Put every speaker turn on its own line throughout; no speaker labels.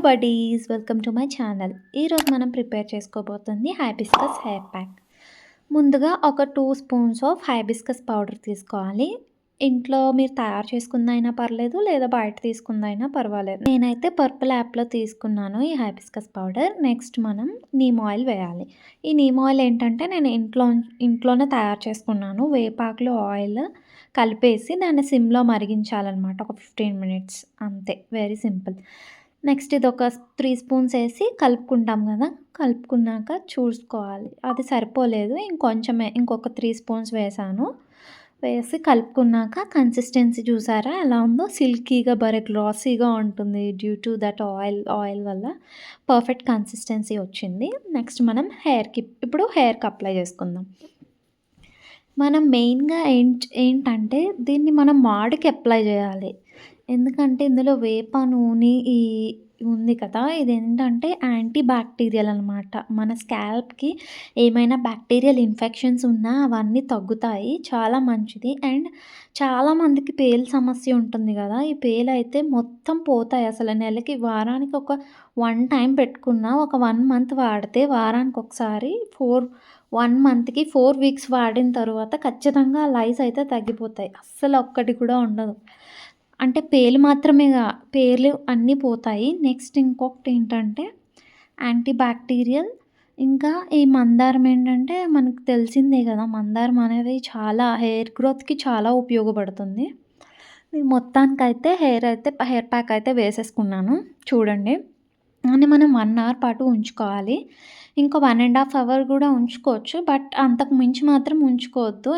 Buddies, welcome to my channel. ఈరోజు మనం prepare చేసుకోబోతుంది hibiscus hair pack. ముందుగా ఒక 2 స్పూన్స్ ఆఫ్ హైబిస్కస్ పౌడర్ తీసుకోవాలి. ఇంట్లో మీరు తయారు చేసుకుందైనా పర్లేదు, లేదా బయట తీసుకుందైనా పర్వాలేదు. నేనైతే పర్పుల్ యాప్లో తీసుకున్నాను ఈ హైబిస్కస్ పౌడర్. నెక్స్ట్ మనం నీమ్ ఆయిల్ వేయాలి. ఈ నీమ్ ఆయిల్ ఏంటంటే నేను ఇంట్లోనే తయారు చేసుకున్నాను. వేపాకులో ఆయిల్ కలిపేసి దాన్ని సిమ్లో మరిగించాలన్నమాట ఒక 15 మినిట్స్, అంతే, వెరీ సింపుల్. నెక్స్ట్ ఇది ఒక 3 స్పూన్స్ వేసి కలుపుకుంటాం కదా. కలుపుకున్నాక చూసుకోవాలి, అది సరిపోలేదు, ఇంకొక 3 స్పూన్స్ వేసాను. వేసి కలుపుకున్నాక కన్సిస్టెన్సీ చూసారా ఎలా ఉందో, సిల్కీగా భలే గ్లాసీగా ఉంటుంది డ్యూ టు దట్ ఆయిల్ వల్ల పర్ఫెక్ట్ కన్సిస్టెన్సీ వచ్చింది. నెక్స్ట్ మనం ఇప్పుడు హెయిర్కి అప్లై చేసుకుందాం. మనం మెయిన్గా ఏంటంటే దీన్ని మనం మాడికి అప్లై చేయాలి. ఎందుకంటే ఇందులో వేప నూనె ఉంది కదా, ఇదేంటంటే యాంటీ బ్యాక్టీరియల్ అనమాట. మన స్కాల్ప్కి ఏమైనా బ్యాక్టీరియల్ ఇన్ఫెక్షన్స్ ఉన్నా అవన్నీ తగ్గుతాయి, చాలా మంచిది. అండ్ చాలామందికి పేలు సమస్య ఉంటుంది కదా, ఈ పేలు అయితే మొత్తం పోతాయి అసలు. నెలకి వారానికి ఒక 1 టైం పెట్టుకున్నా ఒక 1 మంత్ వాడితే, వారానికి ఒకసారి 1 మంత్కి 4 వీక్స్ వాడిన తర్వాత ఖచ్చితంగా లైస్ అయితే తగ్గిపోతాయి, అస్సలు ఒక్కటి కూడా ఉండదు. అంటే పేలు మాత్రమేగా, పేర్లు అన్నీ పోతాయి. నెక్స్ట్ ఇంకొకటి ఏంటంటే యాంటీ బ్యాక్టీరియల్. ఇంకా ఈ మందారం ఏంటంటే మనకు తెలిసిందే కదా, మందారం అనేది చాలా హెయిర్ గ్రోత్‌కి చాలా ఉపయోగపడుతుంది. నేను మొత్తానికైతే హెయిర్ ప్యాక్ అయితే వేసేసుకున్నాను చూడండి. అని మనం 1 అవర్ పాటు ఉంచుకోవాలి. ఇంకో 1½ అవర్ కూడా ఉంచుకోవచ్చు, బట్ అంతకు మించి మాత్రం ఉంచుకోవద్దు.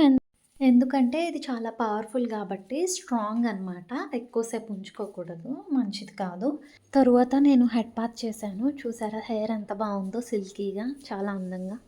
ఎందుకంటే ఇది చాలా పవర్ఫుల్ కాబట్టి, స్ట్రాంగ్ అనమాట. ఎక్కువసేపు ఉంచుకోకూడదు, మంచిది కాదు. తరువాత నేను హెడ్ బాత్ చేశాను. చూసారా హెయిర్ ఎంత బాగుందో, సిల్కీగా, చాలా అందంగా.